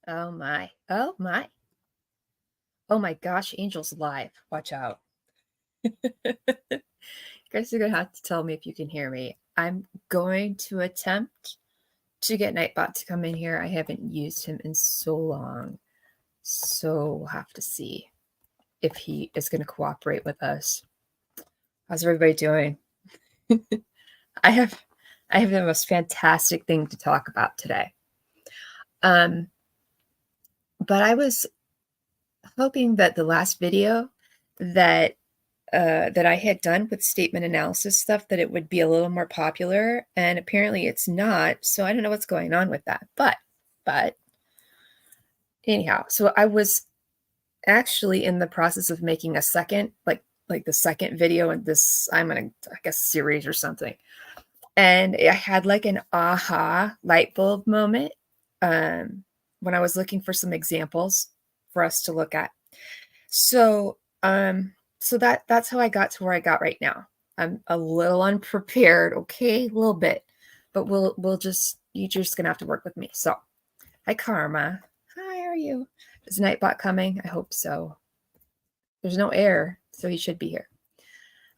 Oh my. Oh my. Oh my gosh, Angel's live. Watch out. You guys are gonna have to tell me if you can hear me. I'm going to attempt to get Nightbot to come in here. I haven't used him in so long. So we'll have to see if he is going to cooperate with us. How's everybody doing? I have the most fantastic thing to talk about today. But I was hoping that the last video that I had done with statement analysis stuff, that it would be a little more popular, and apparently it's not. So I don't know what's going on with that. But anyhow, so I was actually in the process of making a second, like the second video in this, I guess, series or something. And I had like an aha light bulb moment when I was looking for some examples for us to look at. So that's how I got to where I got right now. I'm a little unprepared, okay, a little bit, but you're just gonna have to work with me. So, hi Karma. Hi, how are you? Is Nightbot coming? I hope so. There's no air, so he should be here.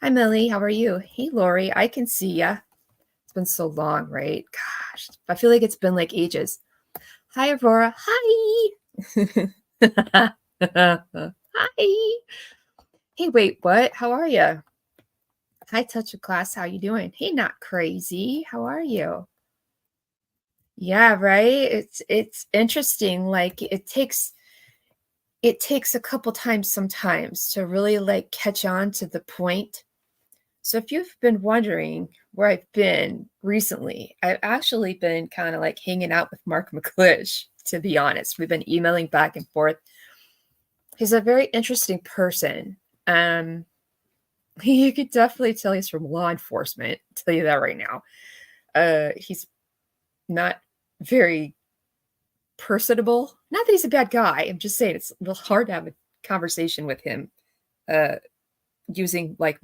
Hi Millie, how are you? Hey Lori, I can see ya. It's been so long, right? Gosh, I feel like it's been like ages. Hi Aurora. Hi. Hi. Hey, wait, what? How are you? Hi, Touch of Class. How you doing? Hey, not crazy. How are you? Yeah, right. It's interesting. Like it takes a couple times sometimes to really like catch on to the point. So if you've been wondering where I've been recently, I've actually been kind of like hanging out with Mark McClish, to be honest. We've been emailing back and forth. He's a very interesting person. You could definitely tell he's from law enforcement. I'll tell you that right now. He's not very personable. Not that he's a bad guy. I'm just saying it's a little hard to have a conversation with him using like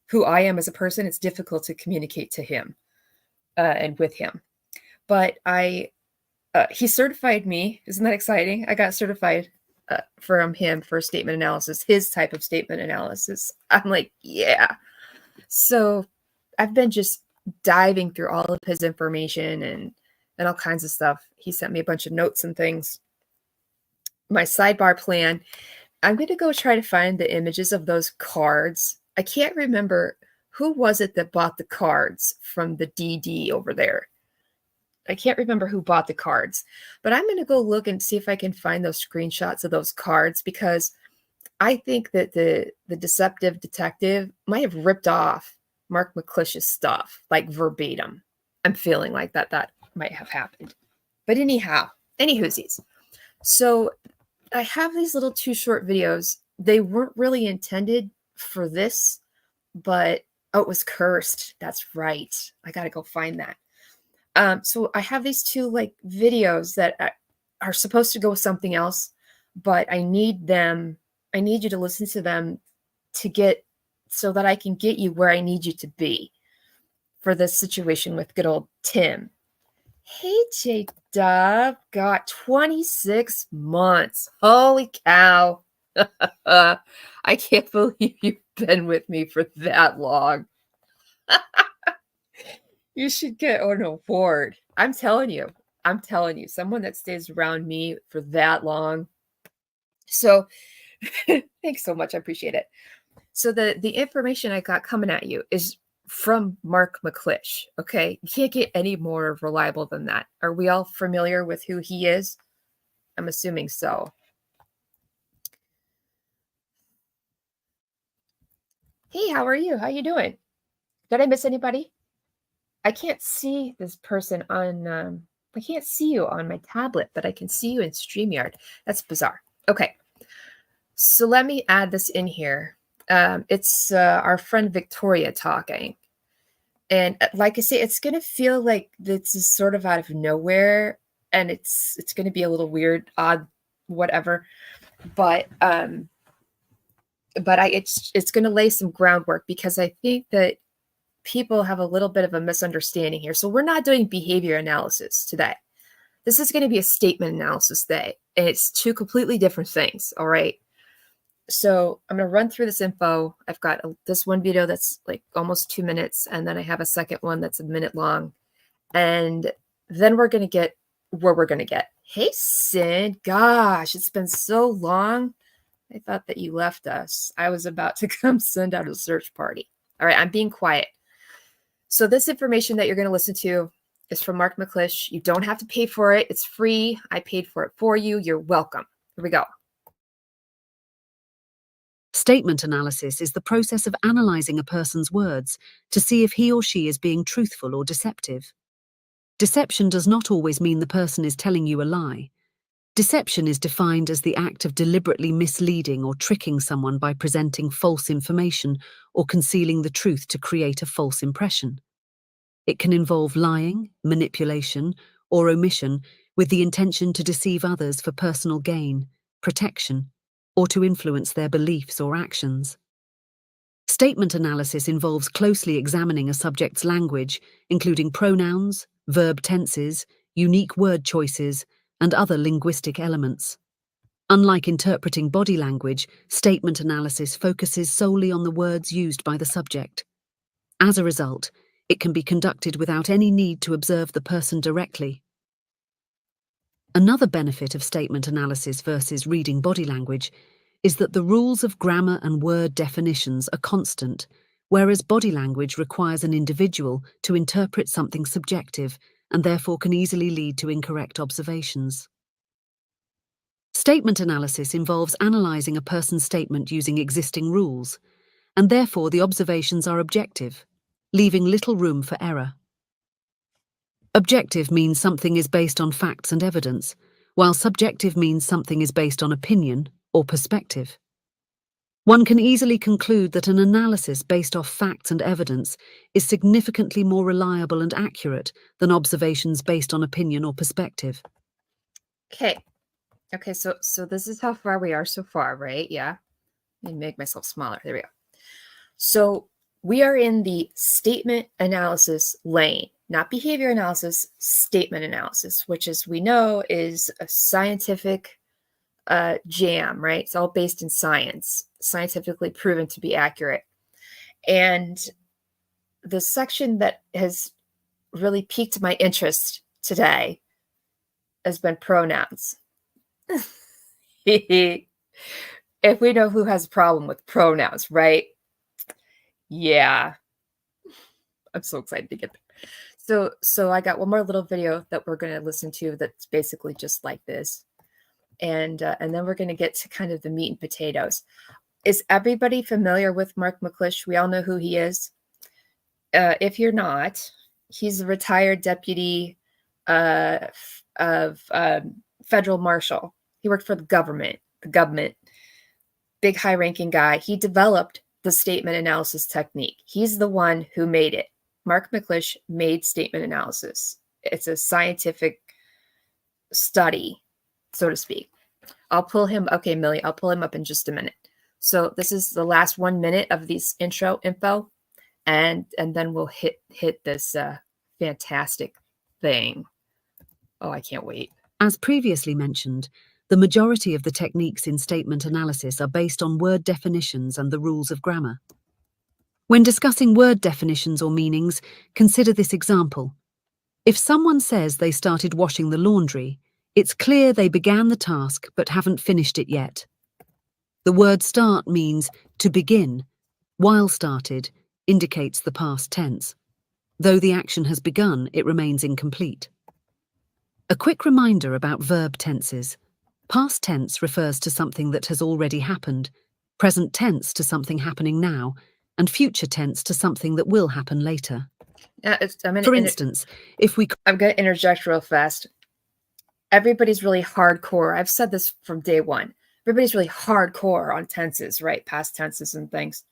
who I am as a person. It's difficult to communicate to him and with him. But he certified me. Isn't that exciting? I got certified from him for statement analysis, his type of statement analysis. I'm like, yeah. So I've been just diving through all of his information and all kinds of stuff. He sent me a bunch of notes and things. My sidebar plan, I'm going to go try to find the images of those cards. I can't remember who was it that bought the cards from the DD over there. I can't remember who bought the cards, but I'm going to go look and see if I can find those screenshots of those cards, because I think that the deceptive detective might have ripped off Mark McClish's stuff, like verbatim. I'm feeling like that might have happened. But anyhow, any whoosies. So I have these little 2 short videos. They weren't really intended for this, but it was cursed. That's right. I got to go find that. So I have these 2 like videos that are supposed to go with something else, but I need you to listen to them so that I can get you where I need you to be for this situation with good old Tim. Hey, J Dub, got 26 months. Holy cow. I can't believe you've been with me for that long. You should get an award. I'm telling you, someone that stays around me for that long. So thanks so much. I appreciate it. So the information I got coming at you is from Mark McClish. Okay. You can't get any more reliable than that. Are we all familiar with who he is? I'm assuming so. Hey, how are you? How you doing? Did I miss anybody? I can't see this person on, I can't see you on my tablet, but I can see you in StreamYard. That's bizarre. Okay. So let me add this in here. It's our friend Victoria talking. And like I say, it's going to feel like this is sort of out of nowhere, and it's going to be a little weird, odd, whatever. But it's going to lay some groundwork, because I think that people have a little bit of a misunderstanding here. So we're not doing behavior analysis today. This is going to be a statement analysis day, and it's two completely different things, all right? So I'm going to run through this info. I've got this one video that's like almost 2 minutes, and then I have a second one that's a minute long. And then we're going to get where we're going to get. Hey, Sid. Gosh, it's been so long. I thought that you left us. I was about to come send out a search party. All right, I'm being quiet. So this information that you're going to listen to is from Mark McClish. You don't have to pay for it. It's free. I paid for it for you. You're welcome. Here we go. Statement analysis is the process of analyzing a person's words to see if he or she is being truthful or deceptive. Deception does not always mean the person is telling you a lie. Deception is defined as the act of deliberately misleading or tricking someone by presenting false information or concealing the truth to create a false impression. It can involve lying, manipulation, or omission with the intention to deceive others for personal gain, protection, or to influence their beliefs or actions. Statement analysis involves closely examining a subject's language, including pronouns, verb tenses, unique word choices, and other linguistic elements. Unlike interpreting body language, statement analysis focuses solely on the words used by the subject. As a result, it can be conducted without any need to observe the person directly. Another benefit of statement analysis versus reading body language is that the rules of grammar and word definitions are constant, whereas body language requires an individual to interpret something subjective and therefore can easily lead to incorrect observations. Statement analysis involves analyzing a person's statement using existing rules, and therefore the observations are objective, leaving little room for error. Objective means something is based on facts and evidence, while subjective means something is based on opinion or perspective. One can easily conclude that an analysis based off facts and evidence is significantly more reliable and accurate than observations based on opinion or perspective. Okay, so this is how far we are so far, right? Yeah. Let me make myself smaller. There we go. So we are in the statement analysis lane, not behavior analysis, statement analysis, which, as we know, is a scientific jam, right? It's all based in science, scientifically proven to be accurate. And the section that has really piqued my interest today has been pronouns. If we know who has a problem with pronouns, right? Yeah. I'm so excited to get there. So I got one more little video that we're going to listen to that's basically just like this. And then we're going to get to kind of the meat and potatoes. Is everybody familiar with Mark McClish? We all know who he is. If you're not, he's a retired deputy of federal marshal. He worked for the government, big high-ranking guy. He developed the statement analysis technique. He's the one who made it. Mark McClish made statement analysis. It's a scientific study, so to speak. I'll pull him. Okay, Millie, I'll pull him up in just a minute. So this is the last 1 minute of these intro info, and then we'll hit this fantastic thing. Oh, I can't wait. As previously mentioned, the majority of the techniques in statement analysis are based on word definitions and the rules of grammar. When discussing word definitions or meanings, consider this example. If someone says they started washing the laundry, it's clear they began the task but haven't finished it yet. The word start means to begin, while started indicates the past tense. Though the action has begun, it remains incomplete. A quick reminder about verb tenses. Past tense refers to something that has already happened, present tense to something happening now, and future tense to something that will happen later. For instance, I'm going to interject real fast. Everybody's really hardcore. I've said this from day one. Everybody's really hardcore on tenses, right? Past tenses and things.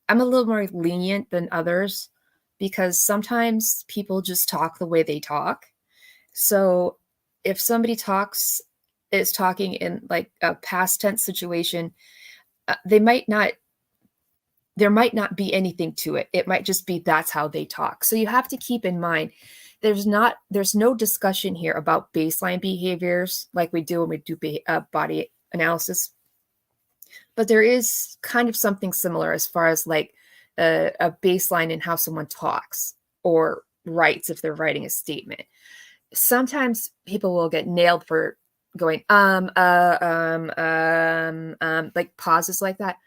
I'm a little more lenient than others because sometimes people just talk the way they talk. So if somebody is talking in like a past tense situation, there might not be anything to it. It might just be that's how they talk. So you have to keep in mind there's no discussion here about baseline behaviors like we do when we do body analysis, but there is kind of something similar as far as like a baseline in how someone talks or writes if they're writing a statement. Sometimes people will get nailed for going like pauses like that.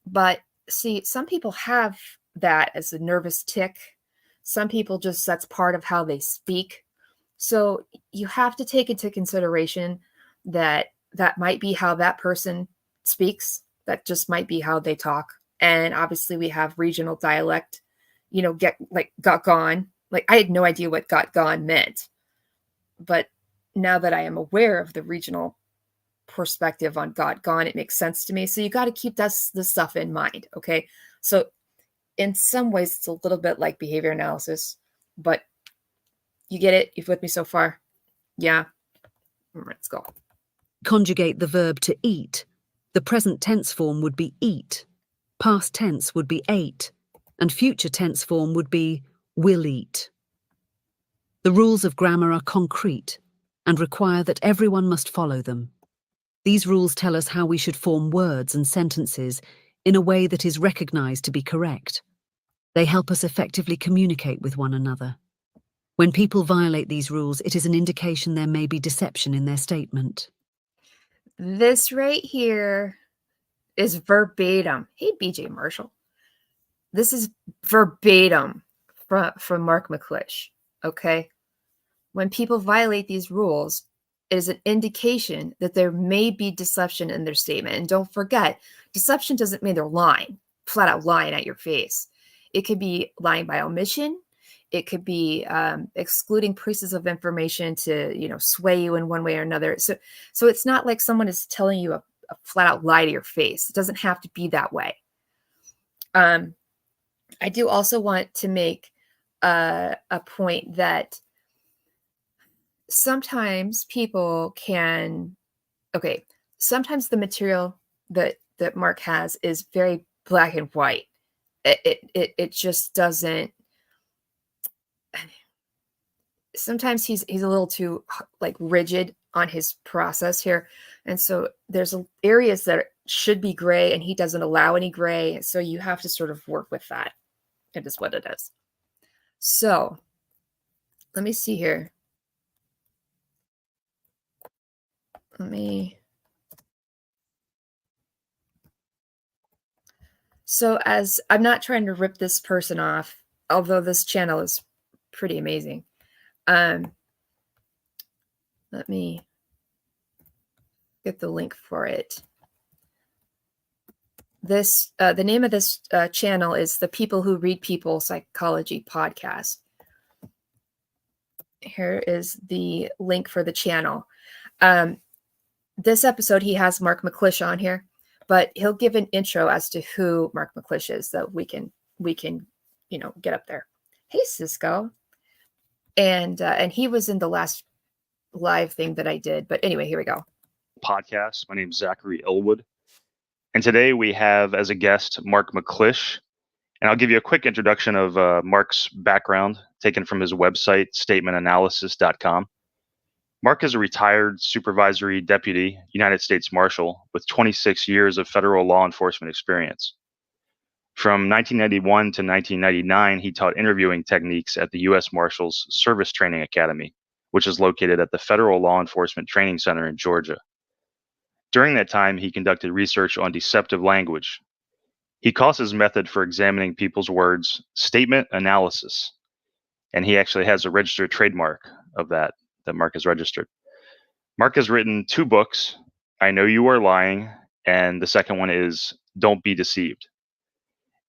But see, some people have that as a nervous tick. Some people just, that's part of how they speak. So you have to take into consideration that that might be how that person speaks. That just might be how they talk. And obviously we have regional dialect, got gone. Like I had no idea what got gone meant. But now that I am aware of the regional perspective on got gone, it makes sense to me. So you got to keep this stuff in mind. Okay. So in some ways, it's a little bit like behavior analysis, but you get it? You've with me so far? Yeah. Let's go. Conjugate the verb to eat. The present tense form would be eat, past tense would be ate, and future tense form would be will eat. The rules of grammar are concrete and require that everyone must follow them. These rules tell us how we should form words and sentences in a way that is recognized to be correct. They help us effectively communicate with one another. When people violate these rules, it is an indication there may be deception in their statement. This right here is verbatim. Hey, BJ Marshall. This is verbatim from Mark McClish. Okay. When people violate these rules, it is an indication that there may be deception in their statement. And don't forget, deception doesn't mean they're lying, flat out lying at your face. It could be lying by omission. It could be excluding pieces of information to, sway you in one way or another. So it's not like someone is telling you a flat out lie to your face. It doesn't have to be that way. I do also want to make a point that sometimes people can, sometimes the material that Mark has is very black and white. It just doesn't, sometimes he's a little too like rigid on his process here. And so there's areas that should be gray and he doesn't allow any gray. So you have to sort of work with that. It is what it is. So let me see here. So as I'm not trying to rip this person off, although this channel is pretty amazing. Let me get the link for it. This the name of this channel is the People Who Read People Psychology Podcast. Here is the link for the channel. This episode, he has Mark McClish on here, but he'll give an intro as to who Mark McClish is, so we can get up there. Hey, Cisco. And he was in the last live thing that I did. But anyway, here we go. Podcast. My name is Zachary Elwood. And today we have as a guest Mark McClish. And I'll give you a quick introduction of Mark's background taken from his website, statementanalysis.com. Mark is a retired supervisory deputy United States Marshal with 26 years of federal law enforcement experience. From 1991 to 1999, he taught interviewing techniques at the U.S. Marshals Service Training Academy, which is located at the Federal Law Enforcement Training Center in Georgia. During that time, he conducted research on deceptive language. He calls his method for examining people's words statement analysis, and he actually has a registered trademark of that Mark has registered. Mark has written 2 books, I Know You Are Lying, and the second one is Don't Be Deceived.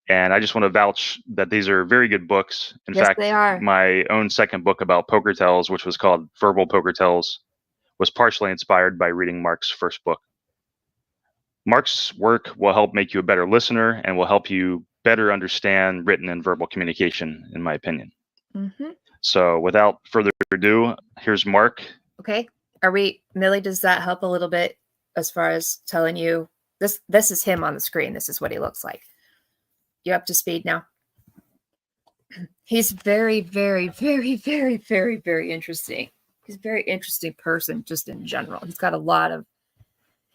And I just want to vouch that these are very good books. In fact, they are. My own second book about poker tells, which was called Verbal Poker Tells, was partially inspired by reading Mark's first book. Mark's work will help make you a better listener and will help you better understand written and verbal communication, in my opinion. Mm-hmm. So without further ado, here's Mark. Okay. Millie, does that help a little bit as far as telling you this is him on the screen. This is what he looks like. You up to speed now? He's very, very, very, very, very, very interesting. He's a very interesting person just in general.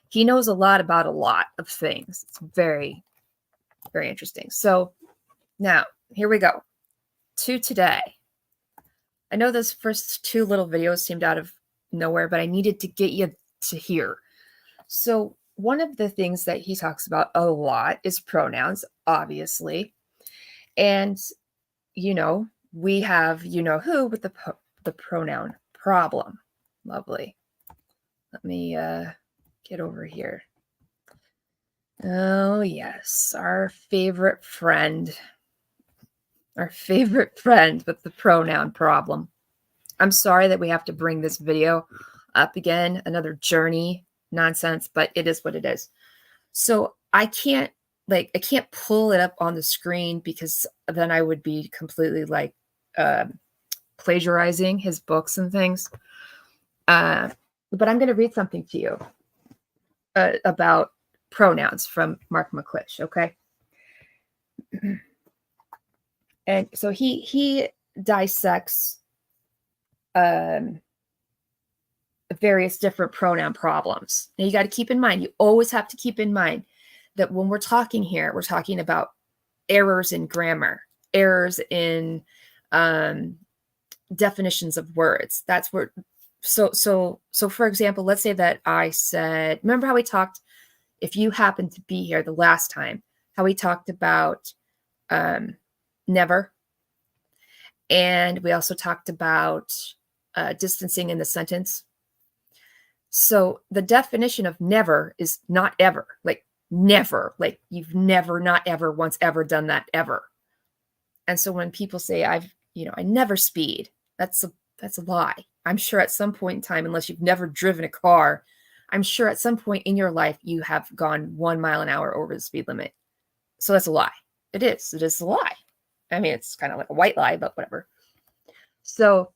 He knows a lot about a lot of things. It's very, very interesting. So now, here we go. To today. I know those first two little videos seemed out of nowhere, but I needed to get you to hear. So one of the things that he talks about a lot is pronouns, obviously. And, we have who with the pronoun problem. Lovely. Let me get over here. Oh, yes. Our favorite friend with the pronoun problem. I'm sorry that we have to bring this video up again, another journey nonsense, but it is what it is. So I can't pull it up on the screen because then I would be completely plagiarizing his books and things. But I'm going to read something to you about pronouns from Mark McClish, okay? And so he dissects various different pronoun problems. Now you got to keep in mind, you always have to keep in mind that when we're talking here, we're talking about errors in grammar, errors in definitions of words. That's where, so for example, let's say that I said, remember how we talked, if you happened to be here the last time, how we talked about never. And we also talked about distancing in the sentence. So the definition of never is not ever, like never, like you've never, not ever, once ever done that ever. And so when people say I never speed, that's a lie. I'm sure at some point in time, unless you've never driven a car, I'm sure at some point in your life you have gone 1 mile an hour over the speed limit. So that's a lie. It is a lie. I mean, it's kind of like a white lie, but whatever. So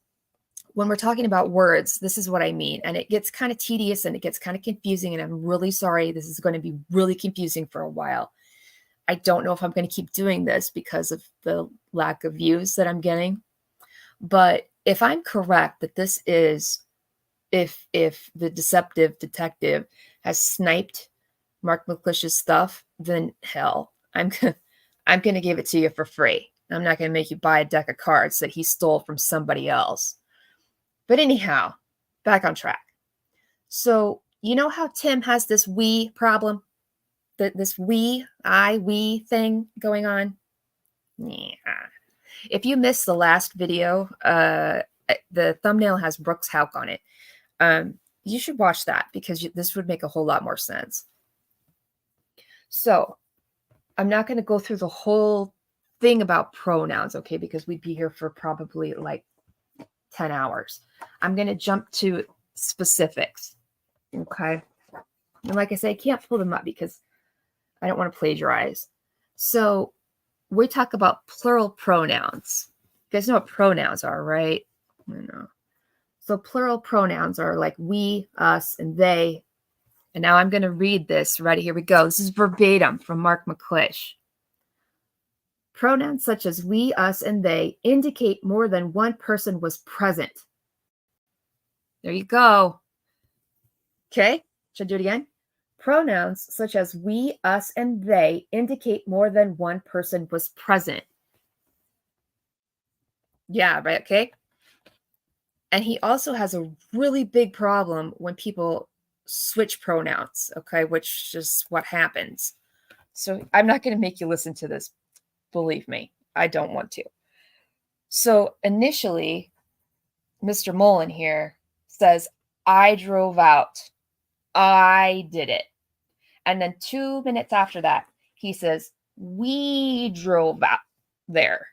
when we're talking about words, this is what I mean. And it gets kind of tedious and it gets kind of confusing. And I'm really sorry. This is going to be really confusing for a while. I don't know if I'm going to keep doing this because of the lack of views that I'm getting. But if I'm correct that this is, if the deceptive detective has sniped Mark McClish's stuff, then hell, I'm going to give it to you for free. I'm not going to make you buy a deck of cards that he stole from somebody else. But anyhow, back on track. So you know how Tim has this we problem? This we thing going on? Yeah. If you missed the last video, the thumbnail has Brooks Hauk on it. You should watch that because this would make a whole lot more sense. So I'm not going to go through the whole thing about pronouns, okay, because we'd be here for probably like 10 hours. I'm going to jump to specifics, okay? And like I say, I can't pull them up because I don't want to plagiarize. So we talk about plural pronouns. You guys know what pronouns are, right? I know. So plural pronouns are like we, us, and they. And now I'm going to read this. Ready? Here we go. This is verbatim from Mark McClish. Pronouns such as we, us, and they indicate more than one person was present. There you go. Okay, should I do it again? Pronouns such as we, us, and they indicate more than one person was present. Yeah, right, okay? And he also has a really big problem when people switch pronouns, okay, which is what happens. So I'm not going to make you listen to this. Believe me, I don't want to. So initially, Mr. Mullen here says, I drove out. I did it. And then 2 minutes after that, he says, we drove out there.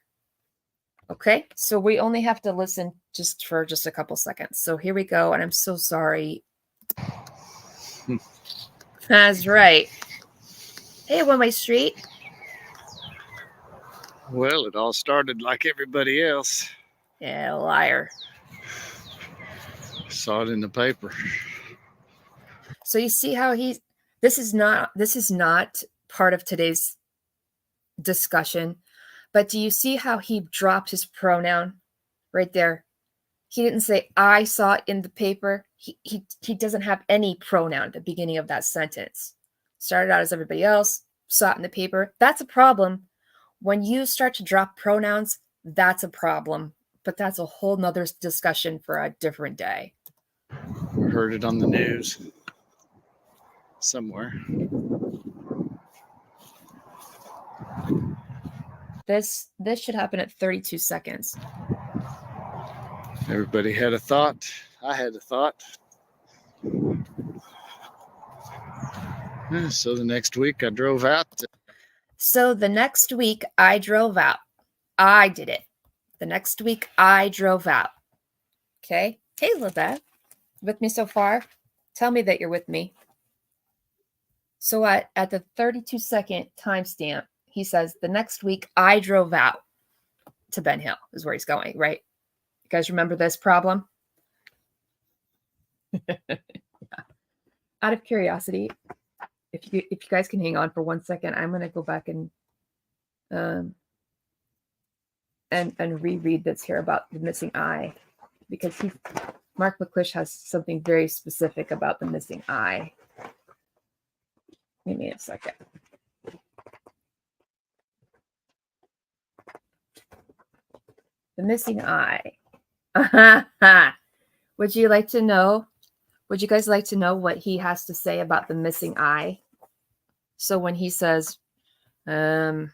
Okay, so we only have to listen for just a couple seconds. So here we go. And I'm so sorry. That's right. Hey, one-way street. Well, it all started like everybody else. Yeah, liar. Saw it in the paper. So you see how this is not part of today's discussion, But do you see how he dropped his pronoun right there? He didn't say, I saw it in the paper. He doesn't have any pronoun at the beginning of that sentence. Started out as everybody else, saw it in the paper. That's a problem. When you start to drop pronouns, that's a problem. But that's a whole nother discussion for a different day. Heard it on the news somewhere. This should happen at 32 seconds. Everybody had a thought. I had a thought. So the next week I drove out. So the next week I drove out. I did it. The next week I drove out. Okay. Hey, Lizette. With me so far? Tell me that you're with me. So at the 32-second timestamp, he says, the next week I drove out to Ben Hill is where he's going, right? You guys remember this problem? Yeah. Out of curiosity, if you guys can hang on for 1 second, I'm going to go back and reread this here about the missing eye, because Mark McClish has something very specific about the missing eye. Give me a second. The missing eye. Would you like to know? Would you guys like to know what he has to say about the missing eye? So when he says, oh,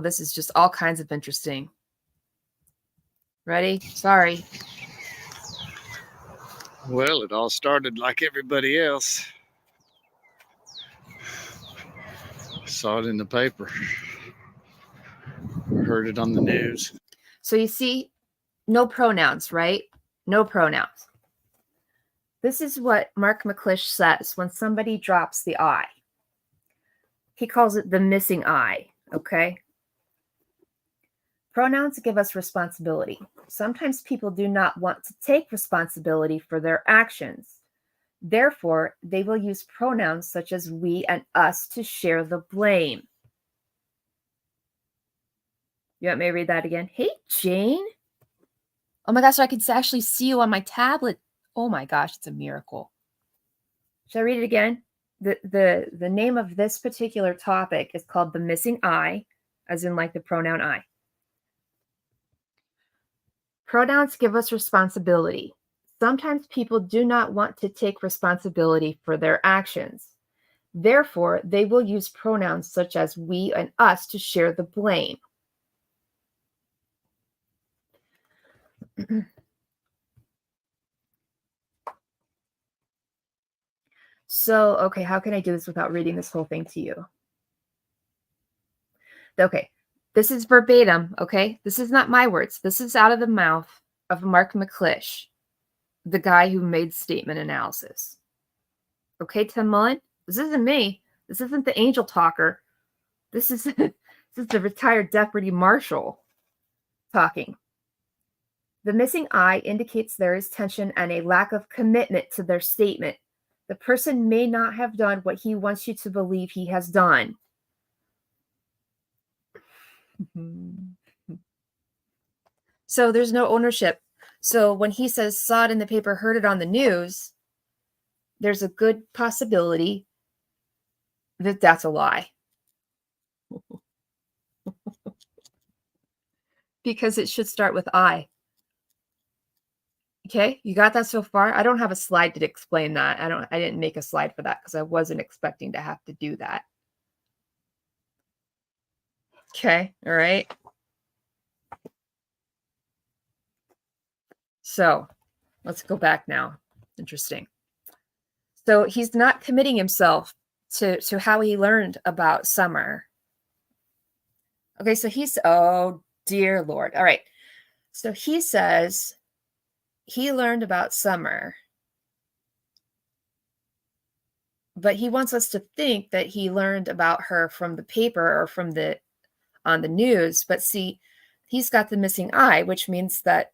this is just all kinds of interesting. Ready? Sorry. Well, it all started like everybody else. Saw it in the paper. Heard it on the news. So you see, no pronouns, right? No pronouns. This is what Mark McClish says when somebody drops the I. He calls it the missing I, okay? Pronouns give us responsibility. Sometimes people do not want to take responsibility for their actions. Therefore, they will use pronouns such as we and us to share the blame. You want me to read that again? Hey, Jane. Oh my gosh, so I can actually see you on my tablet. Oh my gosh, it's a miracle. Should I read it again? The name of this particular topic is called the missing I, as in like the pronoun I. Pronouns give us responsibility. Sometimes people do not want to take responsibility for their actions. Therefore, they will use pronouns such as we and us to share the blame. So, okay, how can I do this without reading this whole thing to you? Okay, this is verbatim, okay? This is not my words. This is out of the mouth of Mark McClish, the guy who made statement analysis. Okay, Tim Mullen? This isn't me. This isn't the angel talker. This is the retired deputy marshal talking. The missing I indicates there is tension and a lack of commitment to their statement. The person may not have done what he wants you to believe he has done. So there's no ownership. So when he says saw it in the paper, heard it on the news, there's a good possibility that that's a lie. Because it should start with I. Okay, you got that so far? I don't have a slide to explain that. I didn't make a slide for that because I wasn't expecting to have to do that. Okay, all right. So let's go back now. Interesting. So he's not committing himself to how he learned about summer. Okay, so oh dear Lord. All right. So he says he learned about summer, but he wants us to think that he learned about her from the paper or on the news. But see, he's got the missing I, which means that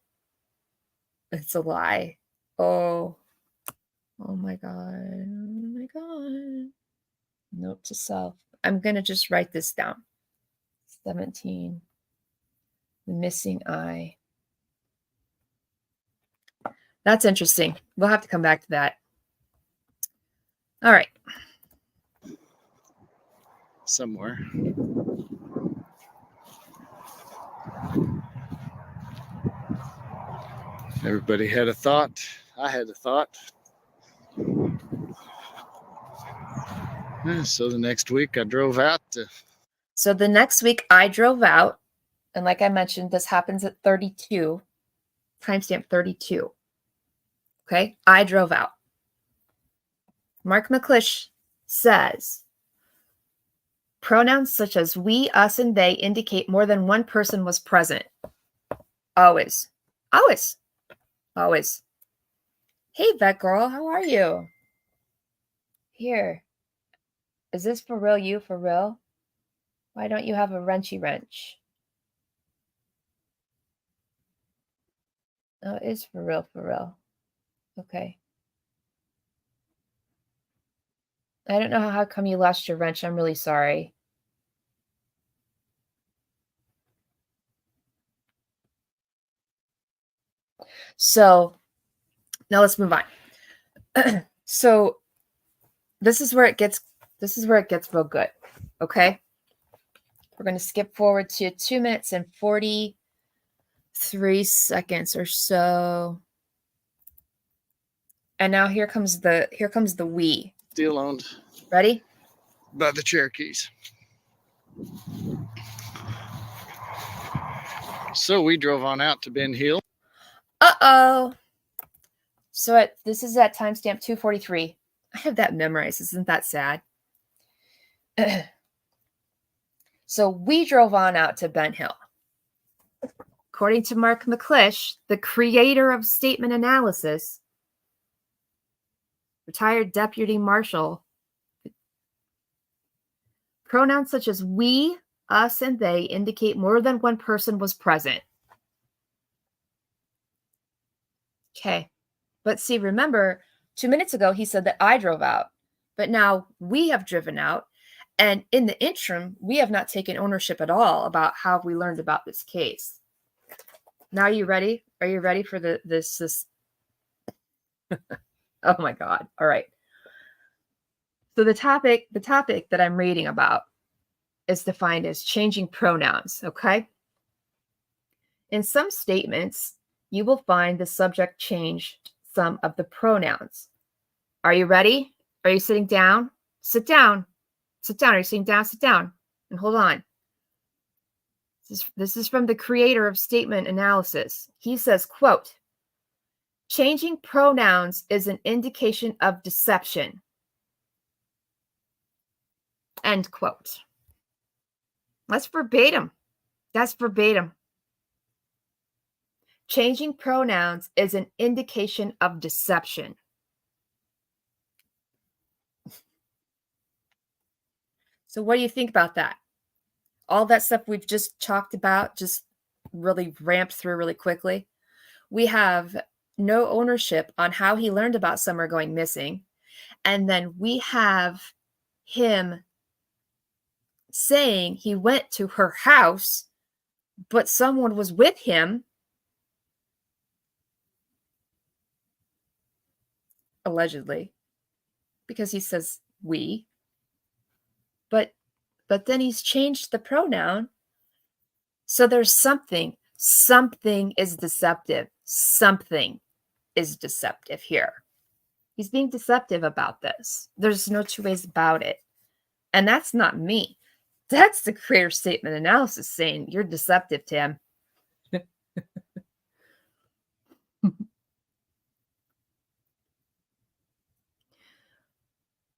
it's a lie. Oh my God. Oh my God. Note to self. I'm going to just write this down. 17. The missing eye. That's interesting. We'll have to come back to that. All right. Somewhere. Everybody had a thought. I had a thought. So the next week I drove out to... So the next week I drove out, and like I mentioned, this happens at 32, timestamp 32. Okay, I drove out. Mark McClish says, pronouns such as we, us, and they indicate more than one person was present. Always. Always. Always. Hey, vet girl, how are you? Here. Is this for real you for real? Why don't you have a wrenchy wrench? Oh, it is for real for real. Okay. I don't know how come you lost your wrench. I'm really sorry. So now let's move on. So this is where it gets real good. Okay. We're going to skip forward to 2 minutes and 43 seconds or so. And now here comes the we. Still owned Ready? by the Cherokees. So we drove on out to Ben Hill. Uh-oh. So this is at timestamp 243. I have that memorized. Isn't that sad? So we drove on out to Ben Hill. According to Mark McClish, the creator of statement analysis, retired deputy marshal, pronouns such as we, us, and they indicate more than one person was present. Okay. But see, remember, 2 minutes ago, he said that I drove out. But now we have driven out. And in the interim, we have not taken ownership at all about how we learned about this case. Now, are you ready? Are you ready for this? Oh my God. All right. So the topic that I'm reading about is defined as changing pronouns. Okay. In some statements, you will find the subject changed some of the pronouns. Are you ready? Are you sitting down? Sit down. Sit down. Are you sitting down? Sit down. And hold on. This is from the creator of statement analysis. He says, quote, changing pronouns is an indication of deception. End quote. That's verbatim. That's verbatim. Changing pronouns is an indication of deception. So what do you think about that? All that stuff we've just talked about, just really ramped through really quickly. We have no ownership on how he learned about Summer going missing. And then we have him saying he went to her house, but someone was with him. Allegedly. Because he says we. But then he's changed the pronoun. So there's something is deceptive. Something is deceptive here. He's being deceptive about this. There's no two ways about it. And that's not me. That's the creator statement analysis saying you're deceptive, Tim.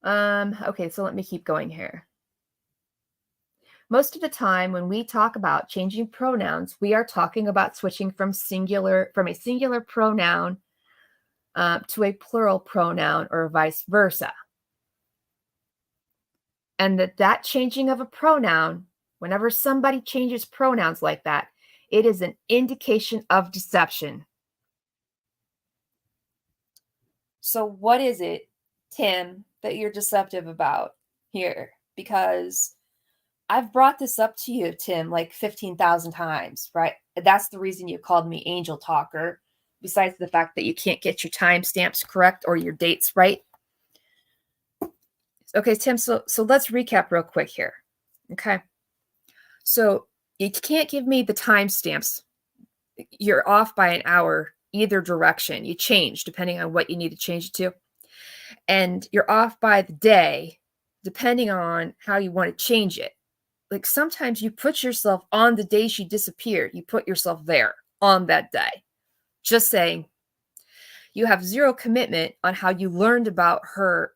Okay, so let me keep going here. Most of the time when we talk about changing pronouns, we are talking about switching from a singular pronoun to a plural pronoun or vice versa. And that changing of a pronoun, whenever somebody changes pronouns like that, it is an indication of deception. So what is it, Tim, that you're deceptive about here? Because I've brought this up to you, Tim, like 15,000 times, right? That's the reason you called me Angel Talker, besides the fact that you can't get your timestamps correct or your dates right. Okay, Tim, so let's recap real quick here. Okay. So you can't give me the timestamps. You're off by an hour either direction. You change depending on what you need to change it to. And you're off by the day depending on how you want to change it. Like sometimes you put yourself on the day she disappeared. You put yourself there on that day. Just saying. You have zero commitment on how you learned about her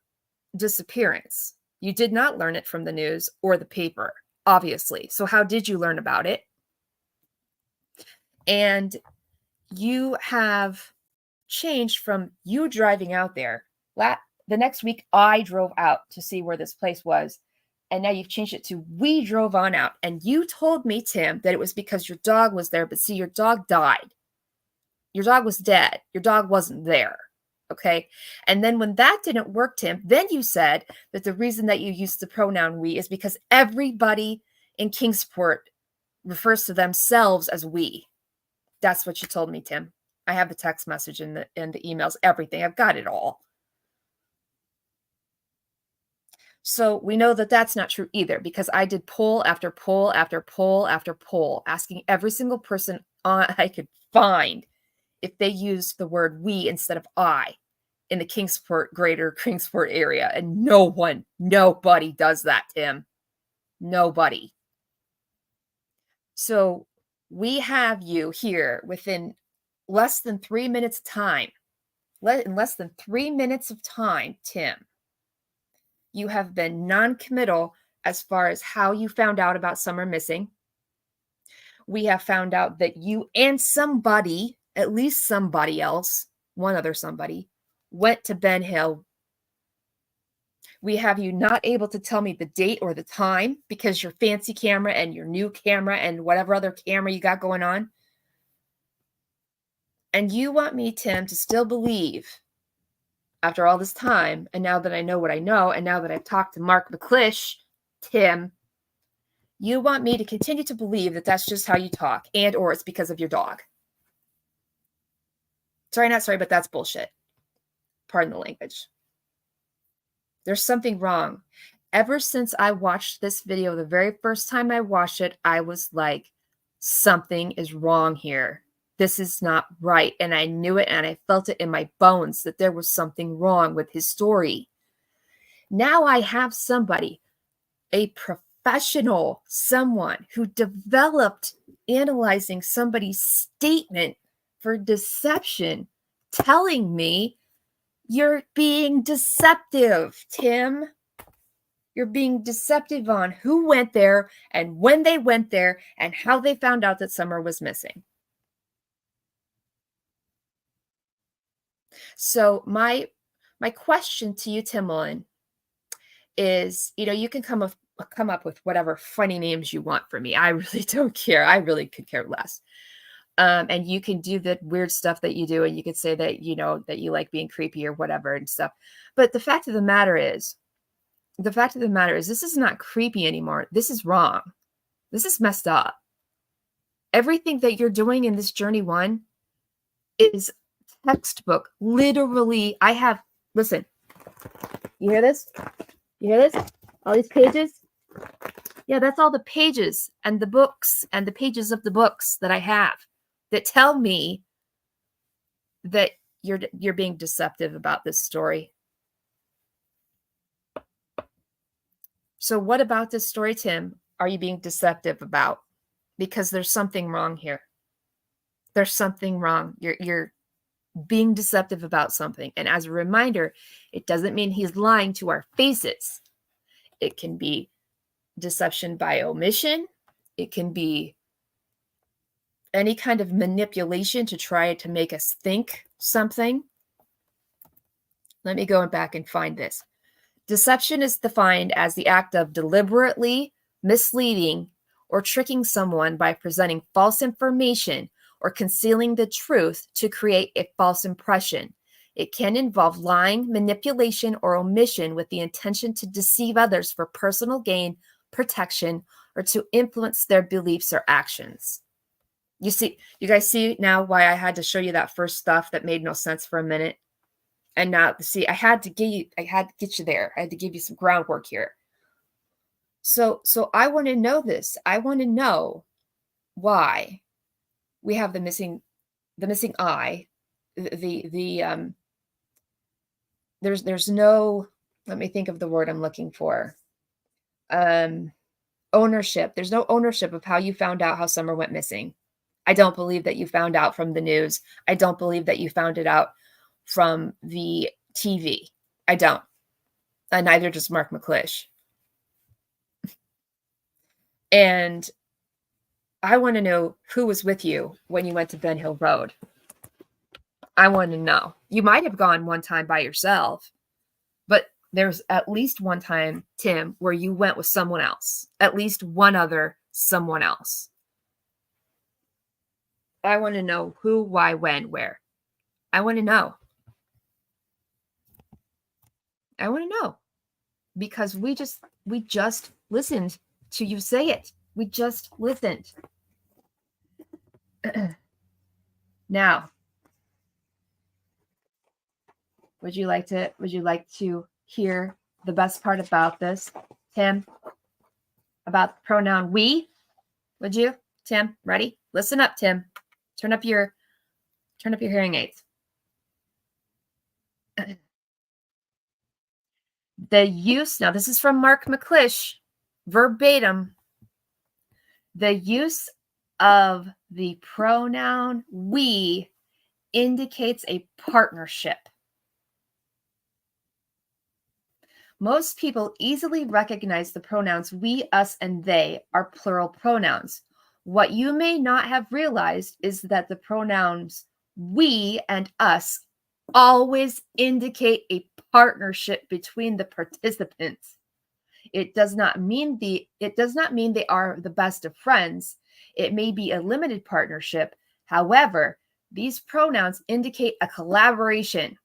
disappearance. You did not learn it from the news or the paper, obviously. So how did you learn about it? And you have changed from you driving out there. The next week, I drove out to see where this place was. And now you've changed it to we drove on out. And you told me, Tim, that it was because your dog was there. But see, your dog died. Your dog was dead. Your dog wasn't there. Okay. And then when that didn't work, Tim, then you said that the reason that you used the pronoun we is because everybody in Kingsport refers to themselves as we. That's what you told me, Tim. I have the text message and the emails, everything. I've got it all. So we know that that's not true either, because I did poll after poll after poll after poll, asking every single person I could find if they used the word we instead of I in the Kingsport, greater Kingsport area. And nobody does that, Tim. Nobody. So we have you here within less than 3 minutes time. In less than 3 minutes of time, Tim, you have been non-committal as far as how you found out about Summer missing. We have found out that you and somebody, at least somebody else, one other somebody, went to Ben Hill. We have you not able to tell me the date or the time because your fancy camera and your new camera and whatever other camera you got going on. And you want me, Tim, to still believe after all this time, and now that I know what I know, and now that I've talked to Mark McClish, Tim, you want me to continue to believe that that's just how you talk, and or it's because of your dog. Sorry, not sorry, but that's bullshit. Pardon the language. There's something wrong. Ever since I watched this video, the very first time I watched it, I was like, something is wrong here. This is not right. And I knew it and I felt it in my bones that there was something wrong with his story. Now I have somebody, a professional, someone who developed analyzing somebody's statement for deception, telling me you're being deceptive, Tim. You're being deceptive on who went there and when they went there and how they found out that Summer was missing. So my question to you, Tim Mullen, is, you can come up with whatever funny names you want for me. I really don't care. I really could care less. And you can do the weird stuff that you do, and you could say that, that you like being creepy or whatever and stuff. But the fact of the matter is, this is not creepy anymore. This is wrong. This is messed up. Everything that you're doing in this journey 1 is textbook. Literally, listen, you hear this? All these pages? Yeah, that's all the pages and the books and the pages of the books that I have that tell me that you're being deceptive about this story. So what about this story, Tim, are you being deceptive about? Because there's something wrong here. There's something wrong. You're being deceptive about something. And as a reminder, it doesn't mean he's lying to our faces. It can be deception by omission. It can be any kind of manipulation to try to make us think something. Let me go back and find this. Deception is defined as the act of deliberately misleading or tricking someone by presenting false information or concealing the truth to create a false impression. It can involve lying, manipulation, or omission with the intention to deceive others for personal gain, protection, or to influence their beliefs or actions. You guys see now why I had to show you that first stuff that made no sense for a minute? And now, see, I had to get you there. I had to give you some groundwork here. So I want to know this. I want to know why we have the missing eye. There's no, let me think of the word I'm looking for. Ownership. There's no ownership of how you found out how Summer went missing. I don't believe that you found out from the news. I don't believe that you found it out from the TV. I don't. And neither does Mark McClish. And I want to know who was with you when you went to Ben Hill Road. I want to know. You might have gone one time by yourself, but there's at least one time, Tim, where you went with someone else. At least one other someone else. I want to know who, why, when, where. I want to know. I want to know. Because we just listened to you say it. We just listened. Now, would you like to hear the best part about this, Tim? About the pronoun we? Would you, Tim? Ready? Listen up, Tim. Turn up your hearing aids. The use, now this is from Mark McClish, verbatim. The use of the pronoun we indicates a partnership. Most people easily recognize the pronouns we, us, and they are plural pronouns. What you may not have realized is that the pronouns we and us always indicate a partnership between the participants. It does not mean they are the best of friends. It may be a limited partnership. However, these pronouns indicate a collaboration.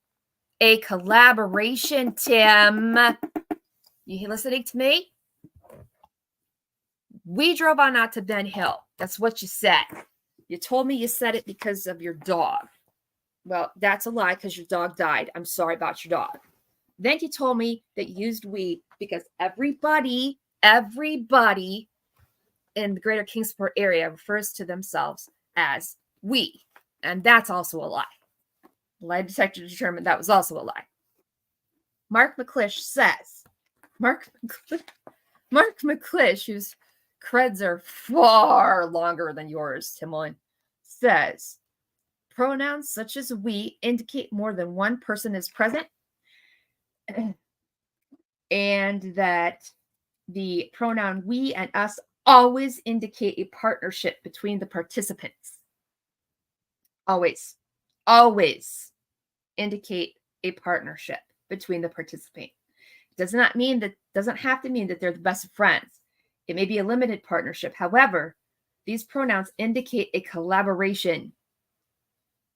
A collaboration, Tim. You listening to me? We drove on out to Ben Hill. That's what you said. You told me you said it because of your dog. Well, that's a lie because your dog died. I'm sorry about your dog. Then you told me that you used we because everybody in the greater Kingsport area refers to themselves as we. And that's also a lie. The lie detector determined that was also a lie. Mark McClish says, Mark McClish, whose creds are far longer than yours, Tim Mullen, says, pronouns such as we indicate more than one person is present, and that the pronoun we and us always indicate a partnership between the participants. Always indicate a partnership between the participant. Doesn't have to mean that they're the best of friends. It may be a limited partnership. However, these pronouns indicate a collaboration.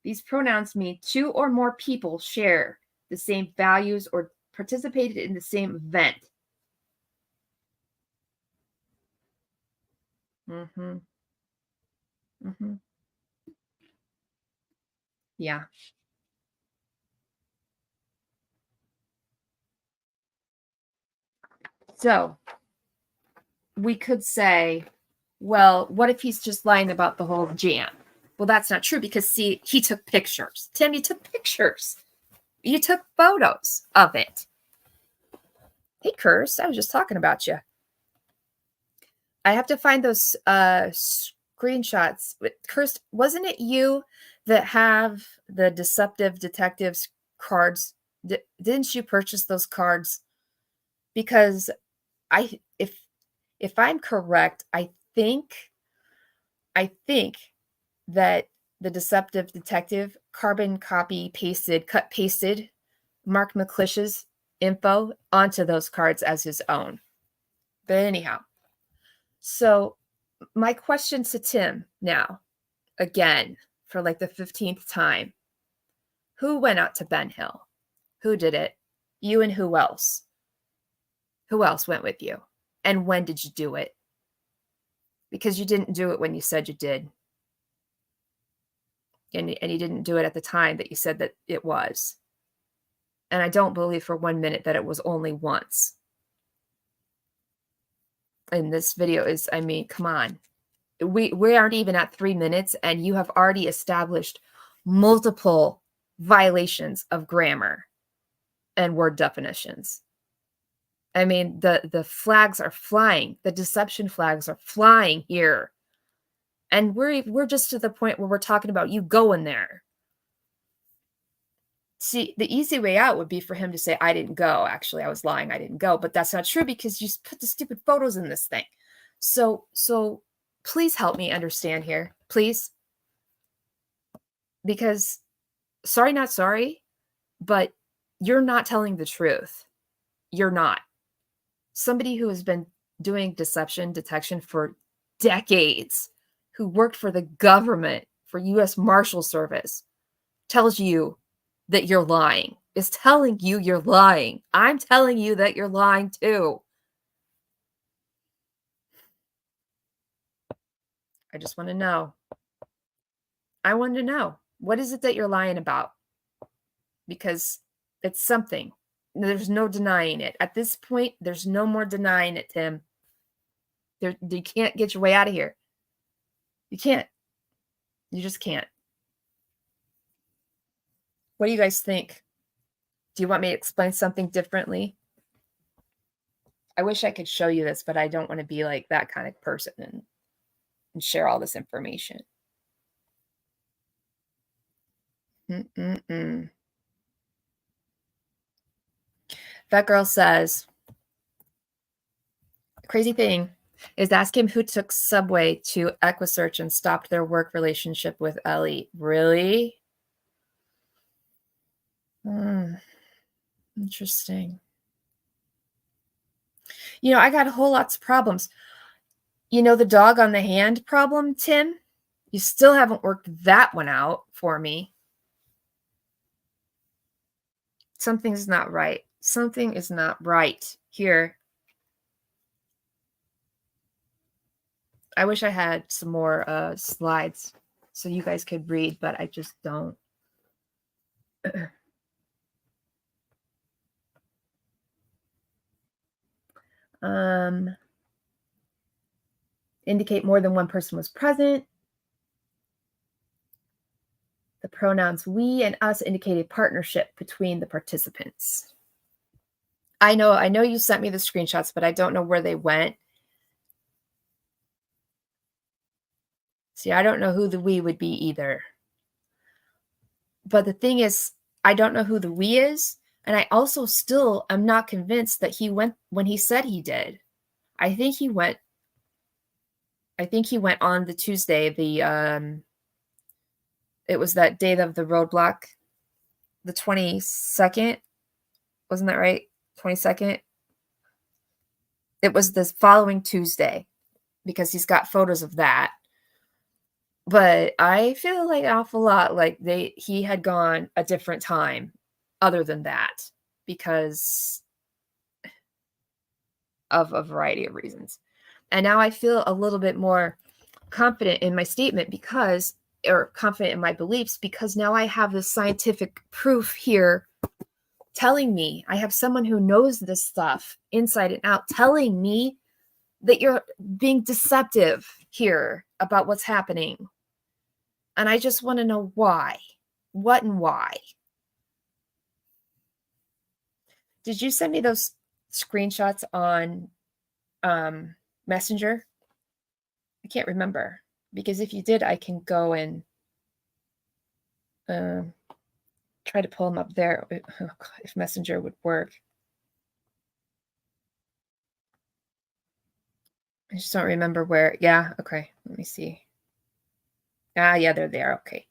These pronouns mean two or more people share the same values or participated in the same event. Yeah. So we could say, well, what if he's just lying about the whole jam? Well, that's not true because, see, he took pictures. Tim, you took pictures. You took photos of it. Hey, Curse, I was just talking about you. I have to find those screenshots. Curse, wasn't it you that have the Deceptive Detectives cards? Didn't you purchase those cards? Because if I'm correct, I think that the Deceptive Detective carbon copy pasted Mark McClish's info onto those cards as his own. But anyhow, so my question to Tim now, again, for like the 15th time, who went out to Ben Hill? Who did it? You and who else? Who else went with you? And when did you do it? because you didn't do it when you said you did. And you didn't do it at the time that you said that it was. And I don't believe for 1 minute that it was only once. And this video is, I mean, come on. We aren't even at 3 minutes, and you have already established multiple violations of grammar and word definitions. I mean, the flags are flying. The deception flags are flying here. And we're just to the point where we're talking about you going there. See, the easy way out would be for him to say, I didn't go. Actually, I was lying. I didn't go. But that's not true because you put the stupid photos in this thing. So please help me understand here. Please. Because sorry, not sorry, but you're not telling the truth. You're not. Somebody who has been doing deception detection for decades, who worked for the government, for U.S. Marshal Service, tells you that you're lying, is telling you you're lying. I'm telling you that you're lying too. I just want to know. I want to know. What is it that you're lying about? Because it's something. There's no denying it. At this point, there's no more denying it, Tim. You can't get your way out of here. You can't. You just can't. What do you guys think? Do you want me to explain something differently? I wish I could show you this, but I don't want to be like that kind of person and share all this information. That girl says, crazy thing is ask him who took Subway to Equisearch and stopped their work relationship with Ellie. Really? Interesting. You know, I got a whole lots of problems. You know, the dog on the hand problem, Tim? You still haven't worked that one out for me. Something's not right. Something is not right here. I wish I had some more slides so you guys could read, but I just don't. Indicate more than one person was present. The pronouns we and us indicate a partnership between the participants. I know you sent me the screenshots, but I don't know where they went. See, I don't know who the we would be either. But the thing is, I don't know who the we is, and I also still am not convinced that he went when he said he did. I think he went on the Tuesday, it was that day of the roadblock, the 22nd. Wasn't that right? 22nd. It was the following Tuesday because he's got photos of that. But I feel like an awful lot like he had gone a different time other than that because of a variety of reasons. And now I feel a little bit more confident in my statement or confident in my beliefs because now I have this scientific proof here telling me, I have someone who knows this stuff inside and out telling me that you're being deceptive here about what's happening. And I just want to know why. What and why? Did you send me those screenshots on Messenger? I can't remember. Because if you did, I can go and try to pull them up there if Messenger would work. I just don't remember where. Yeah, okay. Let me see. Yeah, they're there. Okay.